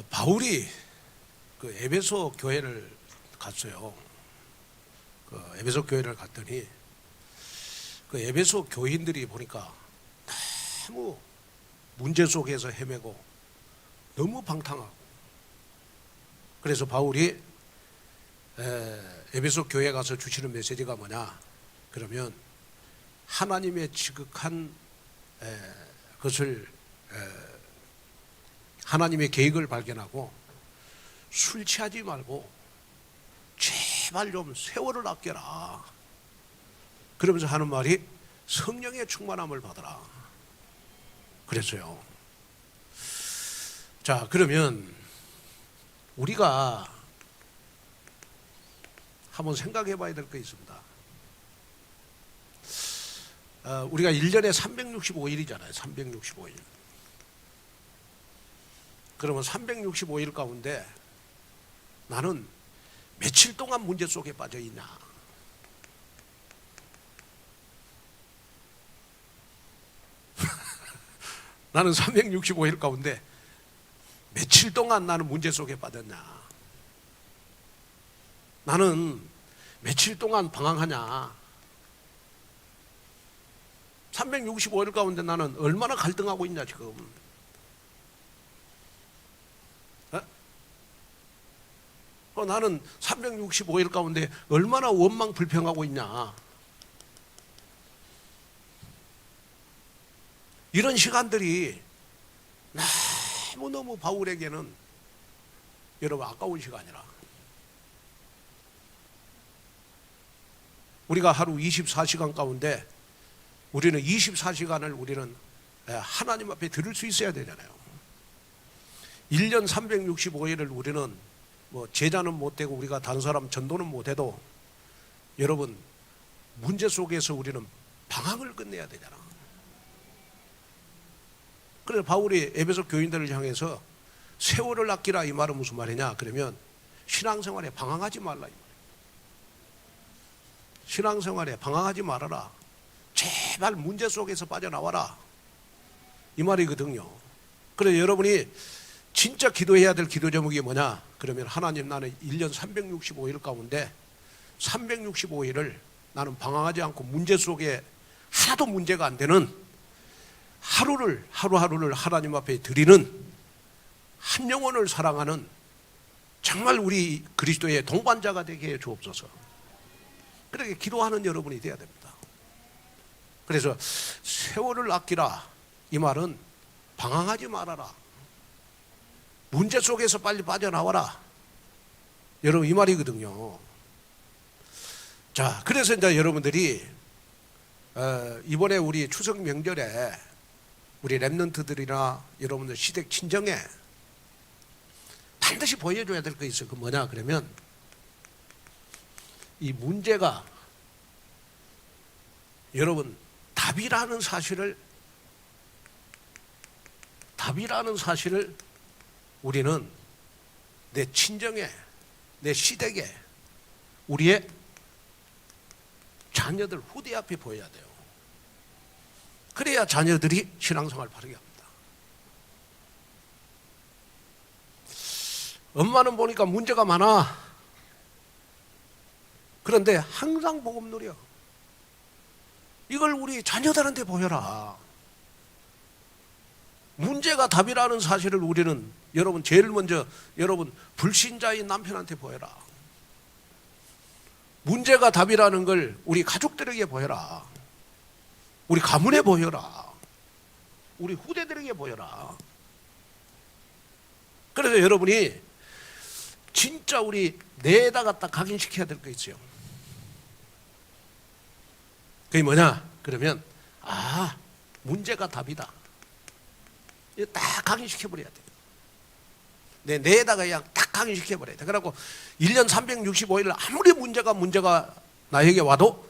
바울이 그 에베소 교회를 갔어요. 그 에베소 교회를 갔더니 그 에베소 교인들이 보니까 너무 문제 속에서 헤매고 너무 방탕하고, 그래서 바울이 에베소 교회에 가서 주시는 메시지가 뭐냐 그러면 하나님의 지극한 것을 하나님의 계획을 발견하고 술 취하지 말고 제발 좀 세월을 아껴라. 그러면서 하는 말이 성령의 충만함을 받아라 그랬어요. 자, 그러면 우리가 한번 생각해 봐야 될 게 있습니다. 우리가 1년에 365일이잖아요. 365일. 그러면 365일 가운데 나는 며칠 동안 문제 속에 빠져 있냐? 나는 365일 가운데 며칠 동안 나는 문제 속에 빠졌냐? 나는 며칠 동안 방황하냐? 365일 가운데 나는 얼마나 갈등하고 있냐 지금? 나는 365일 가운데 얼마나 원망 불평하고 있냐? 이런 시간들이 너무너무 바울에게는 여러분 아까운 시간이라. 우리가 하루 24시간 가운데 우리는 24시간을 우리는 하나님 앞에 들을 수 있어야 되잖아요. 1년 365일을 우리는 뭐 제자는 못되고 우리가 다른 사람 전도는 못해도 여러분 문제 속에서 우리는 방황을 끝내야 되잖아. 그래서 바울이 에베소 교인들을 향해서 세월을 아끼라 이 말은 무슨 말이냐 그러면 신앙생활에 방황하지 말라 이 말이에요. 신앙생활에 방황하지 말아라. 제발 문제 속에서 빠져나와라 이 말이거든요. 그래서 여러분이 진짜 기도해야 될 기도 제목이 뭐냐 그러면 하나님, 나는 1년 365일 가운데 365일을 나는 방황하지 않고 문제 속에 하나도 문제가 안 되는 하루하루를 하나님 앞에 드리는 한 영혼을 사랑하는 정말 우리 그리스도의 동반자가 되게 해 주옵소서. 그렇게 기도하는 여러분이 되어야 됩니다. 그래서 세월을 아끼라 이 말은 방황하지 말아라. 문제 속에서 빨리 빠져나와라. 여러분 이 말이거든요. 자, 그래서 이제 여러분들이 이번에 우리 추석 명절에 우리 랩런트들이나 여러분들 시댁 친정에 반드시 보여줘야 될 거 있어요. 그 뭐냐 그러면 이 문제가 여러분 답이라는 사실을 우리는 내 친정에, 내 시댁에, 우리의 자녀들 후대 앞에 보여야 돼요. 그래야 자녀들이 신앙생활 바르게 합니다. 엄마는 보니까 문제가 많아. 그런데 항상 복음 누려. 이걸 우리 자녀들한테 보여라. 문제가 답이라는 사실을 우리는 여러분 제일 먼저 여러분 불신자인 남편한테 보여라. 문제가 답이라는 걸 우리 가족들에게 보여라. 우리 가문에 보여라. 우리 후대들에게 보여라. 그래서 여러분이 진짜 우리 내에다가 딱 각인시켜야 될 거 있어요. 그게 뭐냐 그러면 문제가 답이다. 이거 딱 각인시켜버려야 돼. 내 뇌에다가 그냥 딱 각인시켜버려야 돼. 그래갖고 1년 365일 아무리 문제가 나에게 와도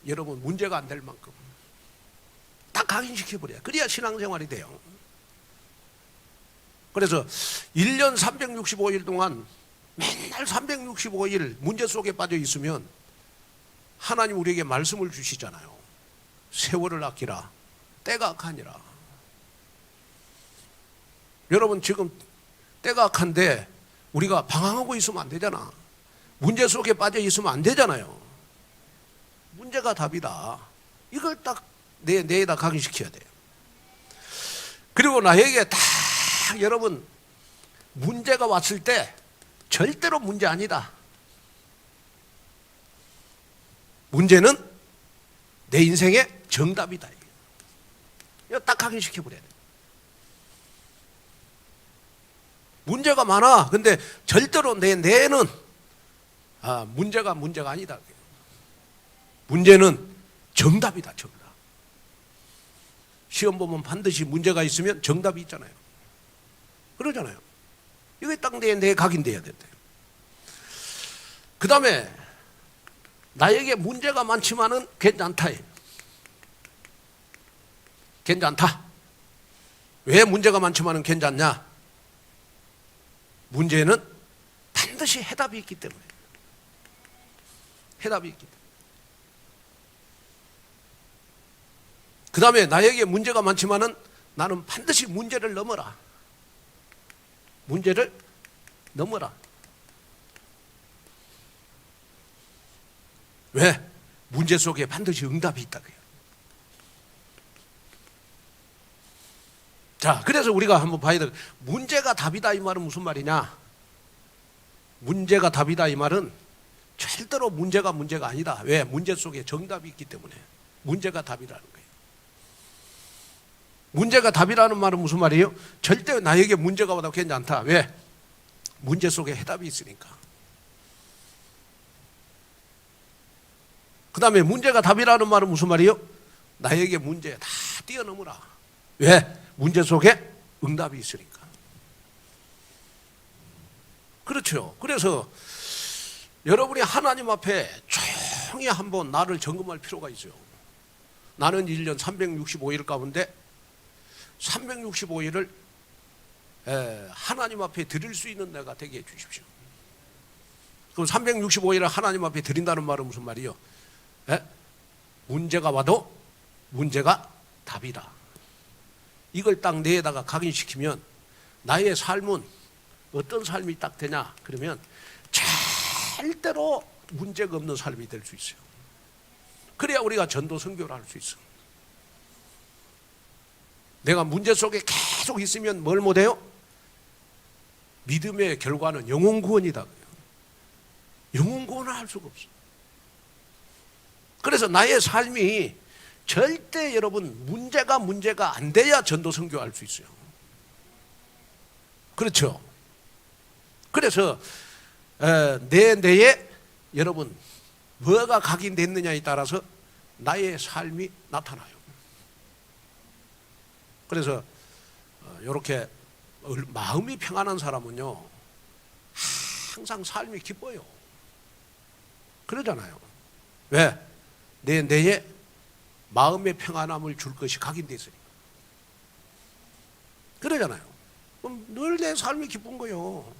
여러분 문제가 안 될 만큼 딱 각인시켜버려야. 그래야 신앙생활이 돼요. 그래서 1년 365일 동안 맨날 365일 문제 속에 빠져 있으면 하나님 우리에게 말씀을 주시잖아요. 세월을 아끼라. 때가 악하니라. 여러분 지금 때가 악한데 우리가 방황하고 있으면 안 되잖아. 문제 속에 빠져 있으면 안 되잖아요. 문제가 답이다. 이걸 딱 뇌에다 각인시켜야 돼요. 그리고 나에게 딱 여러분 문제가 왔을 때 절대로 문제 아니다. 문제는 내 인생의 정답이다. 이거 딱 각인시켜버려야 돼. 문제가 많아. 근데 절대로 내 뇌는 문제가 아니다. 문제는 정답이다. 정답. 시험 보면 반드시 문제가 있으면 정답이 있잖아요. 그러잖아요. 이게 딱 내 각인돼야 된다. 그 다음에 나에게 문제가 많지만은 괜찮다. 괜찮다. 왜 문제가 많지만은 괜찮냐? 문제는 반드시 해답이 있기 때문에. 해답이 있기 때문에. 그 다음에 나에게 문제가 많지만은 나는 반드시 문제를 넘어라. 문제를 넘어라. 왜? 문제 속에 반드시 응답이 있다고요. 자, 그래서 우리가 한번 봐야 돼. 문제가 답이다 이 말은 무슨 말이냐? 문제가 답이다 이 말은 절대로 문제가 아니다. 왜? 문제 속에 정답이 있기 때문에. 문제가 답이라는 거예요. 문제가 답이라는 말은 무슨 말이에요? 절대 나에게 문제가 와도 괜찮다. 왜? 문제 속에 해답이 있으니까. 그 다음에 문제가 답이라는 말은 무슨 말이에요? 나에게 문제 다 뛰어넘으라. 왜? 문제 속에 응답이 있으니까. 그렇죠. 그래서 여러분이 하나님 앞에 조용히 한번 나를 점검할 필요가 있어요. 나는 1년 365일 가운데 365일을 하나님 앞에 드릴 수 있는 내가 되게 해 주십시오. 그럼 365일을 하나님 앞에 드린다는 말은 무슨 말이요? 문제가 와도 문제가 답이다. 이걸 딱 내에다가 각인시키면 나의 삶은 어떤 삶이 딱 되냐? 그러면 절대로 문제가 없는 삶이 될 수 있어요. 그래야 우리가 전도 선교를 할 수 있어. 내가 문제 속에 계속 있으면 뭘 못해요? 믿음의 결과는 영혼 구원이다. 영혼 구원을 할 수가 없어. 그래서 나의 삶이 절대 여러분 문제가 안 돼야 전도 선교할 수 있어요. 그렇죠? 그래서 내 뇌에 여러분 뭐가 각인됐느냐에 따라서 나의 삶이 나타나요. 그래서 이렇게 마음이 평안한 사람은요 항상 삶이 기뻐요. 그러잖아요. 왜? 내 뇌에 마음의 평안함을 줄 것이 각인되어 있으니까. 그러잖아요. 그럼 늘 내 삶이 기쁜 거예요.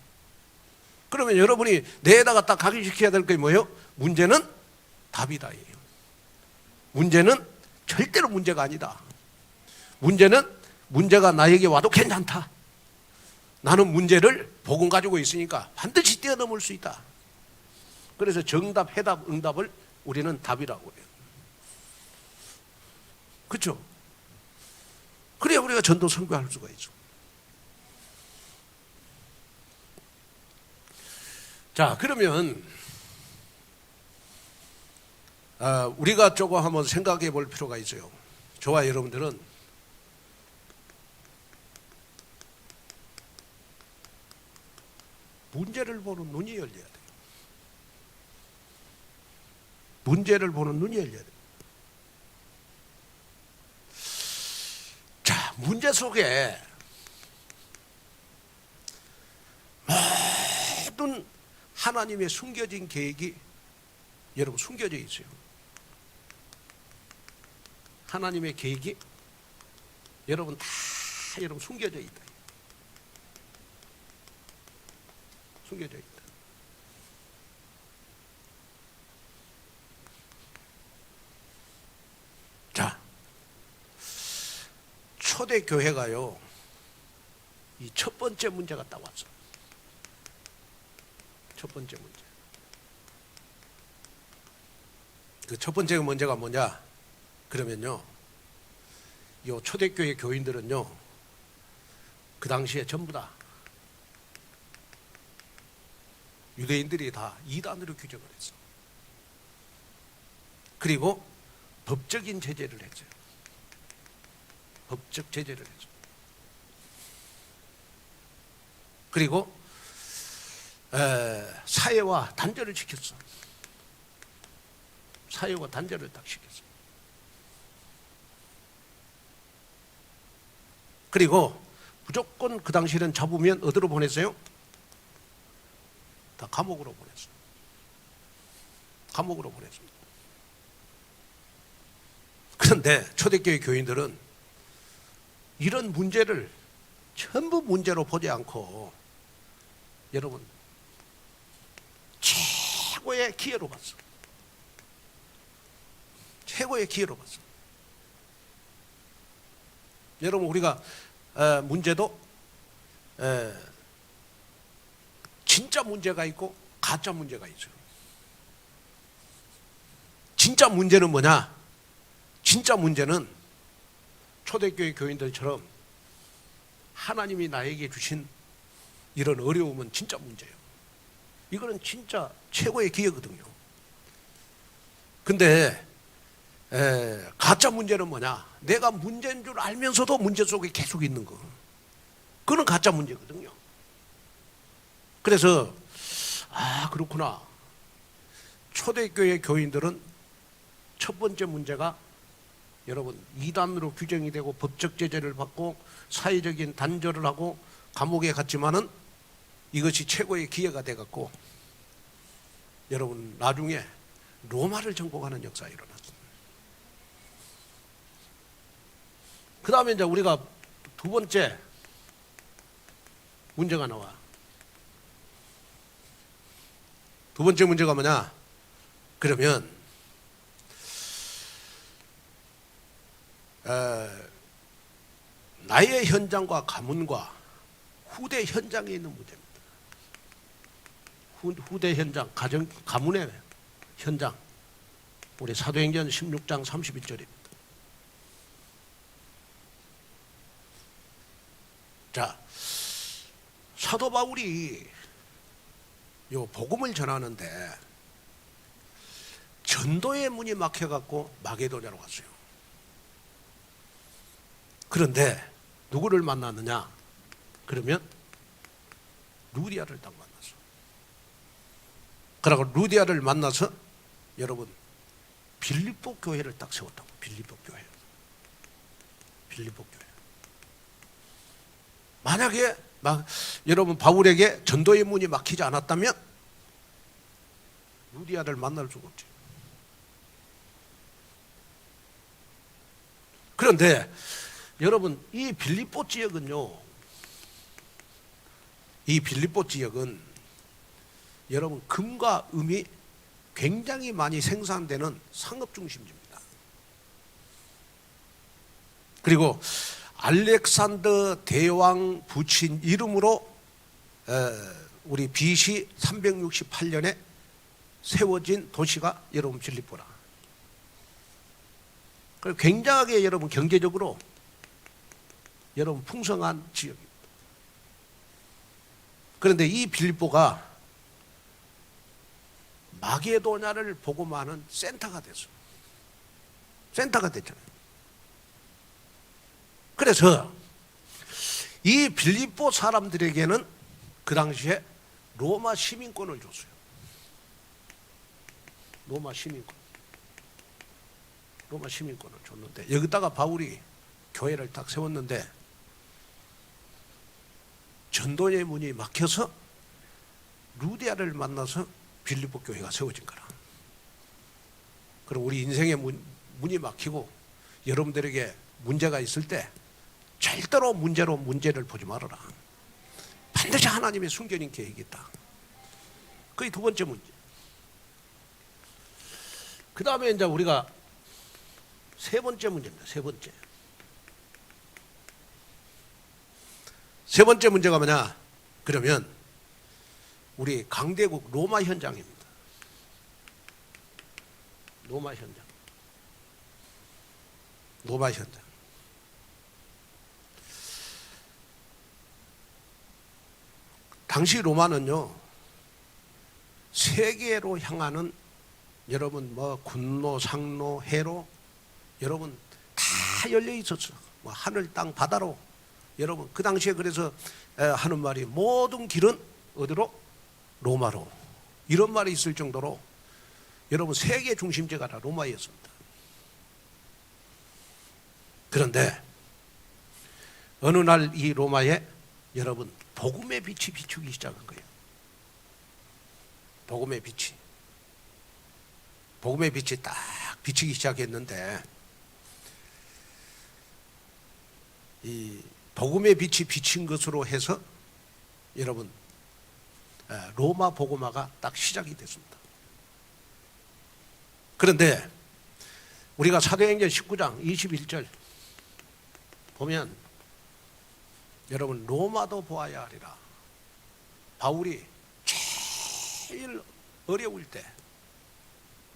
그러면 여러분이 뇌에다가 딱 각인시켜야 될 게 뭐예요? 문제는 답이다. 문제는 절대로 문제가 아니다. 문제는 문제가 나에게 와도 괜찮다. 나는 문제를 복음 가지고 있으니까 반드시 뛰어넘을 수 있다. 그래서 정답, 해답, 응답을 우리는 답이라고 해요. 그렇죠? 그래야 우리가 전도 선교할 수가 있죠. 자, 그러면 우리가 조금 한번 생각해 볼 필요가 있어요. 저와 여러분들은 문제를 보는 눈이 열려야 돼요. 문제를 보는 눈이 열려야 돼요. 자, 문제 속에 모든 하나님의 숨겨진 계획이 여러분 숨겨져 있어요. 하나님의 계획이 여러분 다 여러분 숨겨져 있다. 숨겨져 있다. 자, 초대교회가요 이 첫 번째 문제가 딱 왔어. 첫 번째 문제. 그 첫 번째 문제가 뭐냐? 그러면요, 요 초대교회 교인들은요, 그 당시에 전부 다 유대인들이 다 이단으로 규정을 했어. 그리고 법적인 제재를 했어요. 법적 제재를 했죠. 그리고 사회와 단절을 시켰어. 사회와 단절을 딱 시켰어. 그리고 무조건 그 당시에는 잡으면 어디로 보냈어요? 다 감옥으로 보냈어. 감옥으로 보냈습니다. 그런데 초대교회 교인들은 이런 문제를 전부 문제로 보지 않고 여러분 최고의 기회로 봤어. 최고의 기회로 봤어. 여러분 우리가 문제도 진짜 문제가 있고 가짜 문제가 있어요. 진짜 문제는 뭐냐? 진짜 문제는 초대교회 교인들처럼 하나님이 나에게 주신 이런 어려움은 진짜 문제예요. 이거는 진짜 최고의 기회거든요. 근데 가짜 문제는 뭐냐? 내가 문제인 줄 알면서도 문제 속에 계속 있는 거. 그건 가짜 문제거든요. 그래서 그렇구나. 초대교회 교인들은 첫 번째 문제가 여러분 이단으로 규정이 되고 법적 제재를 받고 사회적인 단절을 하고 감옥에 갔지만은 이것이 최고의 기회가 돼갖고 여러분 나중에 로마를 정복하는 역사가 일어났습니다. 그 다음에 이제 우리가 두 번째 문제가 나와. 두 번째 문제가 뭐냐? 그러면 나의 현장과 가문과 후대 현장에 있는 문제입니다. 후대 현장, 가문의 현장. 우리 사도행전 16장 32절입니다. 자, 사도 바울이 요 복음을 전하는데 전도의 문이 막혀갖고 마게도냐로 갔어요. 그런데 누구를 만났느냐? 그러면 루디아를 딱 만났어. 그러고 루디아를 만나서 여러분 빌립보 교회를 딱 세웠다고. 빌립보 교회. 빌립보 교회. 만약에 여러분 바울에게 전도의 문이 막히지 않았다면 루디아를 만날 수가 없지. 그런데 여러분 이 빌립보 지역은요, 이 빌립보 지역은 여러분 금과 음이 굉장히 많이 생산되는 상업 중심지입니다. 그리고 알렉산더 대왕 붙인 이름으로 우리 BC 368년에 세워진 도시가 여러분 빌립보라. 굉장하게 여러분 경제적으로 여러분 풍성한 지역입니다. 그런데 이 빌립보가 마게도냐를 보고만은 센터가 됐어요. 센터가 됐잖아요. 그래서 이 빌립보 사람들에게는 그 당시에 로마 시민권을 줬어요. 로마 시민권. 로마 시민권을 줬는데 여기다가 바울이 교회를 딱 세웠는데 전도의 문이 막혀서 루디아를 만나서 빌립보 교회가 세워진 거라. 그럼 우리 인생의 문이 막히고 여러분들에게 문제가 있을 때 절대로 문제로 문제를 보지 말아라. 반드시 하나님의 숨겨진 계획이 있다. 그게 두 번째 문제. 그 다음에 이제 우리가 세 번째 문제입니다. 세 번째. 세 번째 문제가 뭐냐? 그러면 우리 강대국 로마 현장입니다. 로마 현장. 로마 현장. 당시 로마는요, 세계로 향하는 여러분 뭐 군로, 상로, 해로 여러분 다 열려 있었어. 뭐 하늘, 땅, 바다로 여러분 그 당시에 그래서 하는 말이 모든 길은 어디로? 로마로. 이런 말이 있을 정도로 여러분 세계 중심지가 다 로마였습니다. 그런데 어느 날 이 로마에 여러분 복음의 빛이 비추기 시작한 거예요. 복음의 빛이. 복음의 빛이 딱 비치기 시작했는데 이 복음의 빛이 비친 것으로 해서 여러분 로마 복음화가 딱 시작이 됐습니다. 그런데 우리가 사도행전 19장 21절 보면 여러분 로마도 보아야 하리라. 바울이 제일 어려울 때,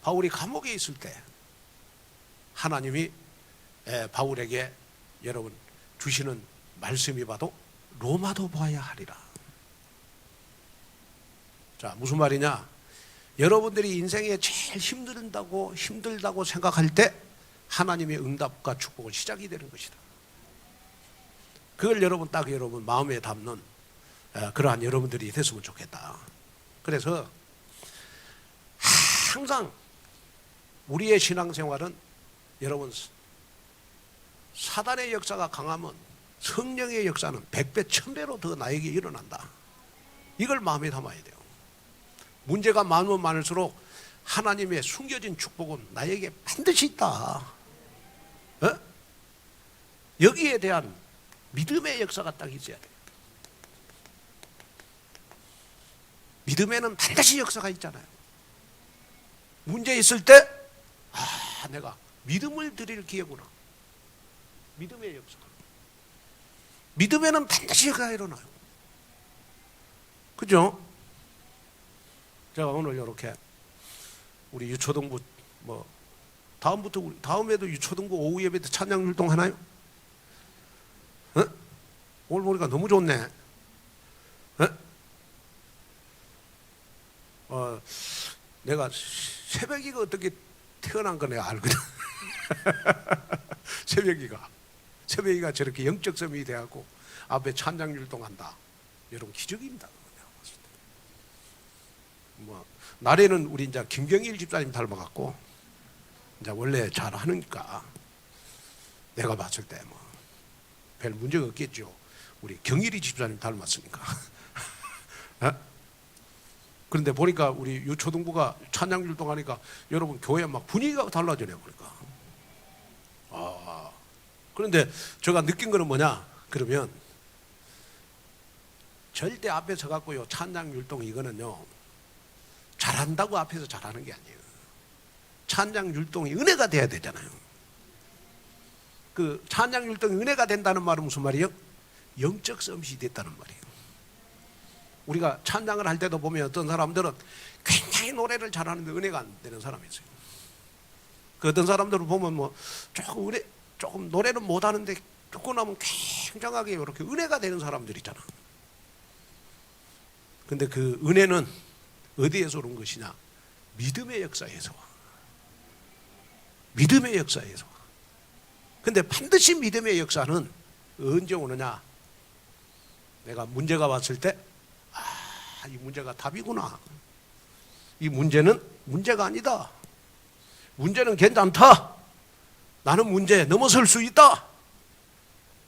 바울이 감옥에 있을 때 하나님이 바울에게 여러분 주시는 말씀이 봐도 로마도 보아야 하리라. 자, 무슨 말이냐? 여러분들이 인생에 제일 힘들다고 생각할 때 하나님의 응답과 축복은 시작이 되는 것이다. 그걸 여러분 딱 여러분 마음에 담는 그러한 여러분들이 됐으면 좋겠다. 그래서 항상 우리의 신앙생활은 여러분 사단의 역사가 강하면 성령의 역사는 100배 1000배로 더 나에게 일어난다. 이걸 마음에 담아야 돼요. 문제가 많으면 많을수록 하나님의 숨겨진 축복은 나에게 반드시 있다. 여기에 대한 믿음의 역사가 딱 있어야 돼요. 믿음에는 반드시 역사가 있잖아요. 문제 있을 때 내가 믿음을 드릴 기회구나. 믿음의 역사. 믿음에는 반드시 역사가 일어나요. 그죠? 제가 오늘 이렇게 우리 유초등부 뭐 다음에도 유초등부 오후 예배 때 찬양 율동 하나요? 오늘 보니까 너무 좋네. 내가 새벽이가 어떻게 태어난 거 내가 알거든. 새벽이가 저렇게 영적 섬이 돼갖고 앞에 찬양 율동한다. 여러분 기적입니다. 뭐 날에는 우리 이제 김경일 집사님 닮아갖고 이제 원래 잘 하니까 내가 봤을 때 뭐 별 문제가 없겠죠. 우리 경일이 집사님 닮았으니까. 그런데 보니까 우리 유초등부가 찬양 율동하니까 여러분 교회 막 분위기가 달라지네 보니까. 그런데 제가 느낀 거는 뭐냐? 그러면 절대 앞에 서갖고요 찬양 율동 이거는요 잘한다고 앞에서 잘하는 게 아니에요. 찬양 율동이 은혜가 돼야 되잖아요. 그 찬양 율동이 은혜가 된다는 말은 무슨 말이에요? 영적 썸밋이 됐다는 말이에요. 우리가 찬양을 할 때도 보면 어떤 사람들은 굉장히 노래를 잘하는데 은혜가 안 되는 사람이 있어요. 그 어떤 사람들을 보면 뭐 조금 노래는 못하는데 듣고 나면 굉장하게 이렇게 은혜가 되는 사람들 있잖아. 근데 그 은혜는 어디에서 온 것이냐? 믿음의 역사에서 와. 믿음의 역사에서 와. 근데 반드시 믿음의 역사는 언제 오느냐? 내가 문제가 왔을 때 이 문제가 답이구나. 이 문제는 문제가 아니다. 문제는 괜찮다. 나는 문제에 넘어설 수 있다.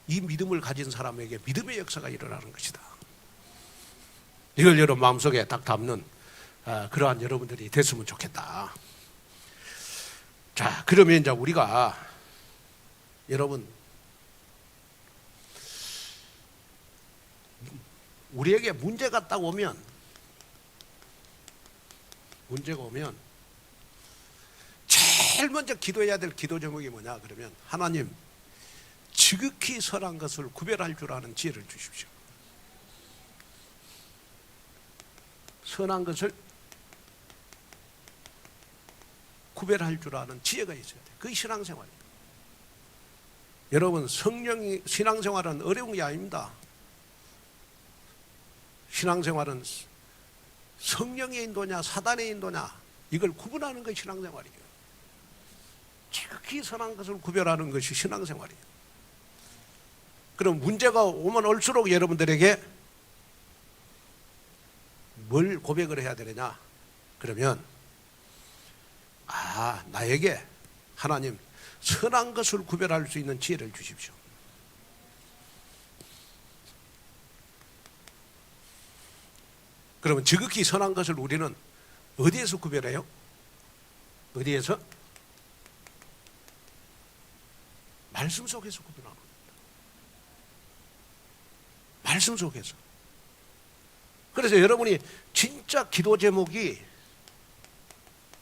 이 믿음을 가진 사람에게 믿음의 역사가 일어나는 것이다. 이걸 여러분 마음속에 딱 담는 그러한 여러분들이 됐으면 좋겠다. 자, 그러면 이제 우리가 여러분 우리에게 문제가 딱 오면 제일 먼저 기도해야 될 기도 제목이 뭐냐? 그러면 하나님 지극히 선한 것을 구별할 줄 아는 지혜를 주십시오. 선한 것을 구별할 줄 아는 지혜가 있어야 돼. 그게 신앙생활이에요. 여러분, 성령이, 신앙생활은 어려운 게 아닙니다. 신앙생활은 성령의 인도냐 사단의 인도냐 이걸 구분하는 것이 신앙생활이에요. 지극히 선한 것을 구별하는 것이 신앙생활이에요. 그럼 문제가 오면 올수록 여러분들에게 뭘 고백을 해야 되느냐? 그러면 나에게 하나님 선한 것을 구별할 수 있는 지혜를 주십시오. 그러면 지극히 선한 것을 우리는 어디에서 구별해요? 어디에서? 말씀 속에서 구별하는 겁니다. 말씀 속에서. 그래서 여러분이 진짜 기도 제목이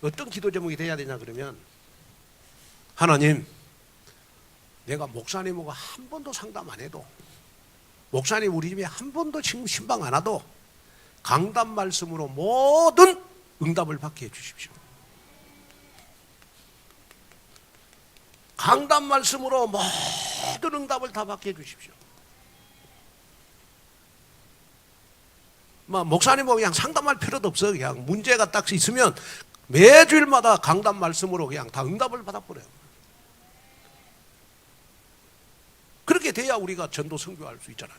어떤 기도 제목이 돼야 되냐 그러면, 하나님, 내가 목사님하고 한 번도 상담 안 해도, 목사님 우리 집에 한 번도 지금 신방 안 와도 강단 말씀으로 모든 응답을 받게 해주십시오. 강단 말씀으로 모든 응답을 다 받게 해주십시오. 목사님하고 그냥 상담할 필요도 없어요. 그냥 문제가 딱 있으면 매주일마다 강단 말씀으로 그냥 다 응답을 받아버려요. 그렇게 돼야 우리가 전도 선교할 수 있잖아요.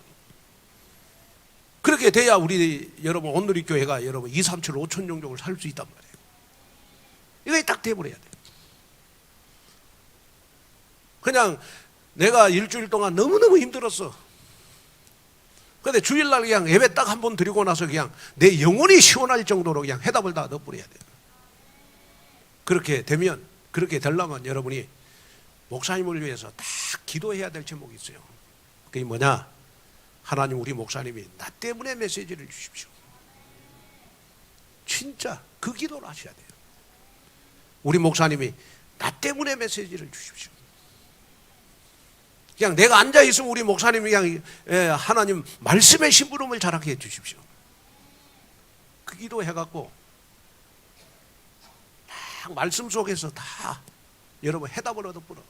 그렇게 돼야 우리 여러분 온누리 교회가 여러분 237 5천 종족을 살 수 있단 말이에요. 이게 딱 돼버려야 돼요. 그냥 내가 일주일 동안 너무너무 힘들었어. 근데 주일날 그냥 예배 딱 한 번 드리고 나서 그냥 내 영혼이 시원할 정도로 그냥 해답을 다 넣어버려야 돼요. 그렇게 되면, 그렇게 되려면 여러분이 목사님을 위해서 다 기도해야 될 제목이 있어요. 그게 뭐냐? 하나님, 우리 목사님이 나 때문에 메시지를 주십시오. 진짜 그 기도를 하셔야 돼요. 우리 목사님이 나 때문에 메시지를 주십시오. 그냥 내가 앉아있으면 우리 목사님이 그냥 하나님 말씀의 심부름을 잘하게 해주십시오. 그 기도 해갖고 딱 말씀 속에서 다 여러분 해답을 얻어보라.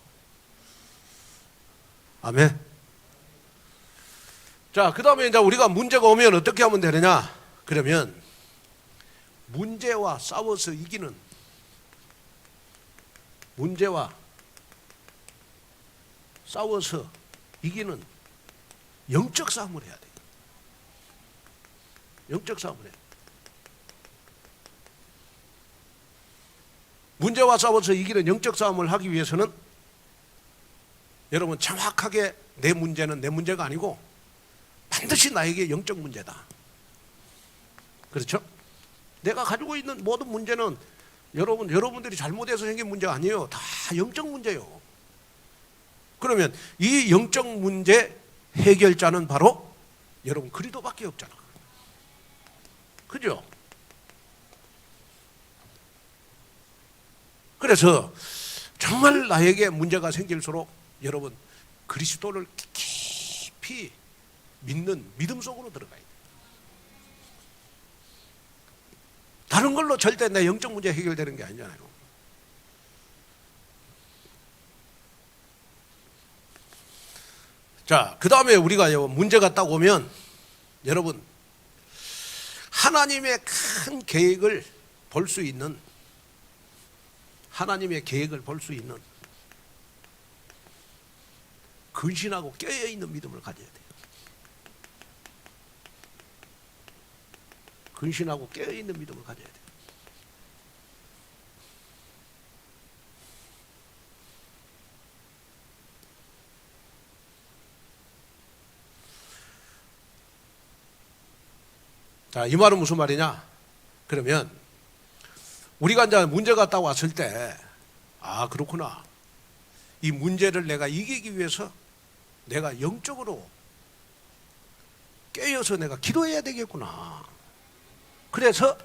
아멘. 자, 그 다음에 이제 우리가 문제가 오면 어떻게 하면 되느냐? 그러면 문제와 싸워서 이기는, 문제와 싸워서 이기는 영적 싸움을 해야 돼요. 영적 싸움을 해야 돼요. 문제와 싸워서 이기는 영적 싸움을 하기 위해서는 여러분 정확하게 내 문제는 내 문제가 아니고 반드시 나에게 영적 문제다. 그렇죠? 내가 가지고 있는 모든 문제는 여러분들이 잘못해서 생긴 문제가 아니에요. 다 영적 문제예요. 그러면 이 영적 문제 해결자는 바로 여러분 그리스도밖에 없잖아. 그죠? 그래서 정말 나에게 문제가 생길수록 여러분 그리스도를 깊이 믿는 믿음 속으로 들어가야 돼요. 다른 걸로 절대 내 영적 문제 해결되는 게 아니잖아요. 자, 그 다음에 우리가 문제가 딱 오면 여러분 하나님의 큰 계획을 볼 수 있는, 하나님의 계획을 볼 수 있는 근신하고 깨어있는 믿음을 가져야 돼요. 근신하고 깨어있는 믿음을 가져야 돼요. 자, 이 말은 무슨 말이냐? 그러면 우리가 이제 문제가 딱 왔을 때, 그렇구나. 이 문제를 내가 이기기 위해서 내가 영적으로 깨어서 내가 기도해야 되겠구나. 그래서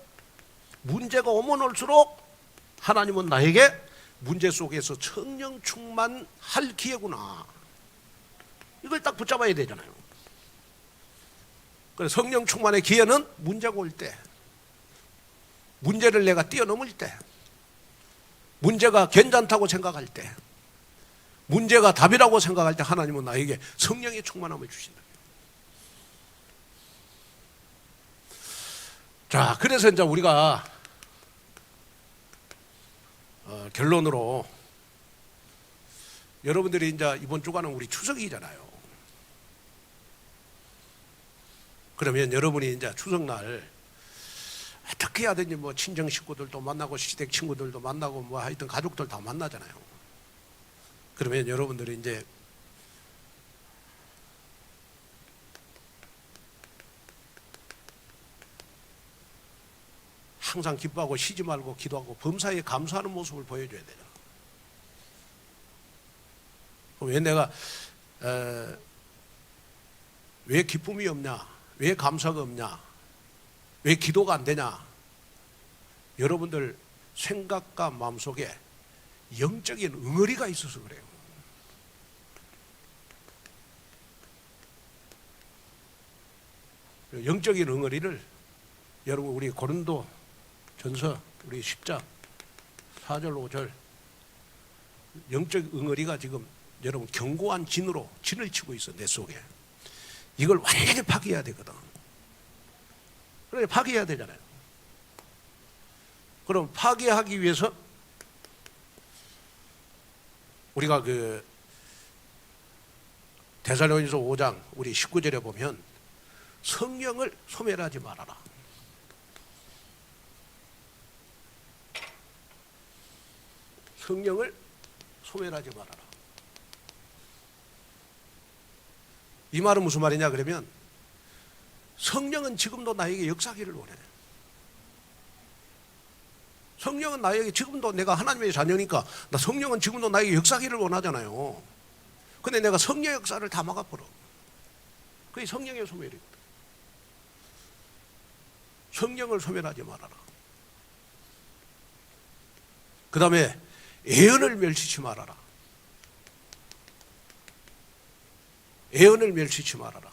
문제가 오면 올수록 하나님은 나에게 문제 속에서 성령 충만할 기회구나. 이걸 딱 붙잡아야 되잖아요. 그래서 성령 충만의 기회는 문제가 올 때 문제를 내가 뛰어넘을 때, 문제가 괜찮다고 생각할 때, 문제가 답이라고 생각할 때 하나님은 나에게 성령의 충만함을 주신다. 자, 그래서 이제 우리가 결론으로 여러분들이 이제 이번 주간은 우리 추석이잖아요. 그러면 여러분이 이제 추석날 어떻게 하든지 뭐 친정 식구들도 만나고 시댁 친구들도 만나고 뭐 하여튼 가족들 다 만나잖아요. 그러면 여러분들이 이제 항상 기뻐하고 쉬지 말고 기도하고 범사에 감사하는 모습을 보여줘야 되잖아. 왜 내가 왜 기쁨이 없냐, 왜 감사가 없냐, 왜 기도가 안 되냐? 여러분들 생각과 마음속에 영적인 응어리가 있어서 그래요. 영적인 응어리를 여러분 우리 고린도 전서 우리 10장 4절 5절 영적 응어리가 지금 여러분 견고한 진으로 진을 치고 있어. 내 속에 이걸 완전히 파괴해야 되거든. 그래 파괴해야 되잖아요. 그럼 파괴하기 위해서 우리가 그 데살로니가서 5장 우리 19절에 보면 성령을 소멸하지 말아라. 성령을 소멸하지 말아라. 이 말은 무슨 말이냐 그러면 성령은 지금도 나에게 역사하기를 원해. 성령은 나에게 지금도 내가 하나님의 자녀니까 나 성령은 지금도 나에게 역사하기를 원하잖아요. 근데 내가 성령 역사를 다 막아버려. 그게 성령의 소멸이거든. 성령을 소멸하지 말아라. 그 다음에 애언을 멸시치 말아라. 애언을 멸시치 말아라.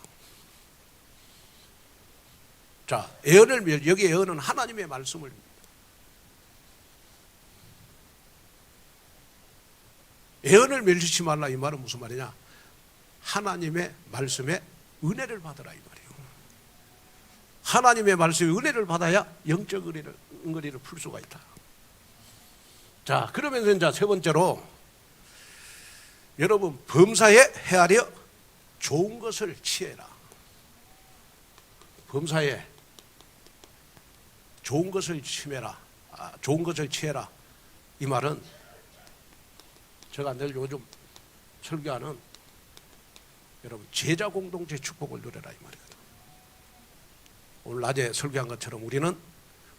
자, 여기 애언은 하나님의 말씀을 애언을 멸시치 말라. 이 말은 무슨 말이냐? 하나님의 말씀에 은혜를 받으라 이 말이에요. 하나님의 말씀에 은혜를 받아야 영적 응어리를 풀 수가 있다. 자, 그러면서 이제 세 번째로 여러분 범사에 헤아려 좋은 것을 취해라. 범사에 좋은 것을 취해라. 좋은 것을 취해라. 이 말은 제가 늘 요즘 설교하는 여러분 제자 공동체 축복을 누려라 이 말이거든. 오늘 낮에 설교한 것처럼 우리는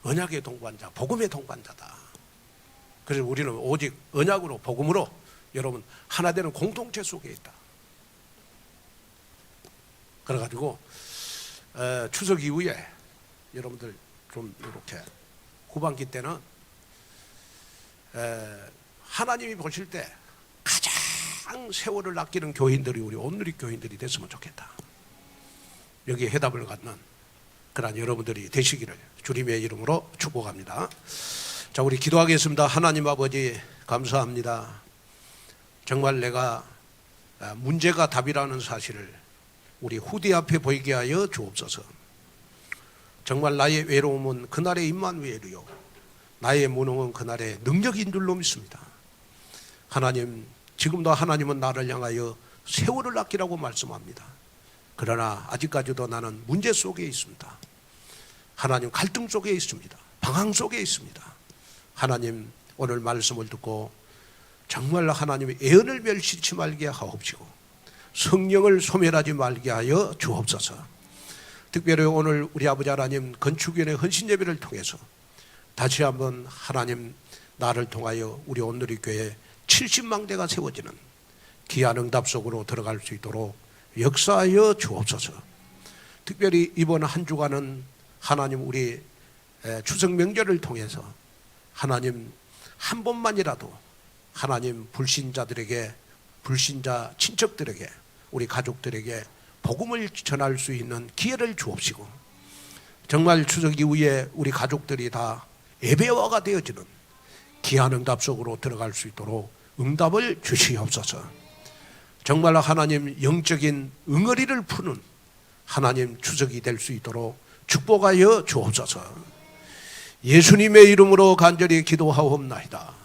언약의 동반자, 복음의 동반자다. 그래서 우리는 오직 언약으로 복음으로 여러분 하나 되는 공동체 속에 있다. 그래가지고 추석 이후에 여러분들 좀 이렇게 후반기 때는 하나님이 보실 때 가장 세월을 아끼는 교인들이 우리 온누리 교인들이 됐으면 좋겠다. 여기에 해답을 갖는 그런 여러분들이 되시기를 주님의 이름으로 축복합니다. 자, 우리 기도하겠습니다. 하나님 아버지 감사합니다. 정말 내가 문제가 답이라는 사실을 우리 후대 앞에 보이게 하여 주옵소서. 정말 나의 외로움은 그날의 임마누엘이요 나의 무능은 그날의 능력인 줄로 믿습니다. 하나님, 지금도 하나님은 나를 향하여 세월을 아끼라고 말씀합니다. 그러나 아직까지도 나는 문제 속에 있습니다. 하나님, 갈등 속에 있습니다. 방황 속에 있습니다. 하나님, 오늘 말씀을 듣고 정말 하나님의 애언을 멸시치 말게 하옵시고 성령을 소멸하지 말게 하여 주옵소서. 특별히 오늘 우리 아버지 하나님 건축위원회 헌신예배를 통해서 다시 한번 하나님 나를 통하여 우리 온누리 교회 70망대가 세워지는 귀한 응답 속으로 들어갈 수 있도록 역사하여 주옵소서. 특별히 이번 한 주간은 하나님 우리 추석 명절을 통해서 하나님 한 번만이라도 하나님 불신자들에게, 불신자 친척들에게, 우리 가족들에게 복음을 전할 수 있는 기회를 주옵시고 정말 추석 이후에 우리 가족들이 다 예배화가 되어지는 귀한 응답 속으로 들어갈 수 있도록 응답을 주시옵소서. 정말 하나님 영적인 응어리를 푸는 하나님 추석이 될 수 있도록 축복하여 주옵소서. 예수님의 이름으로 간절히 기도하옵나이다.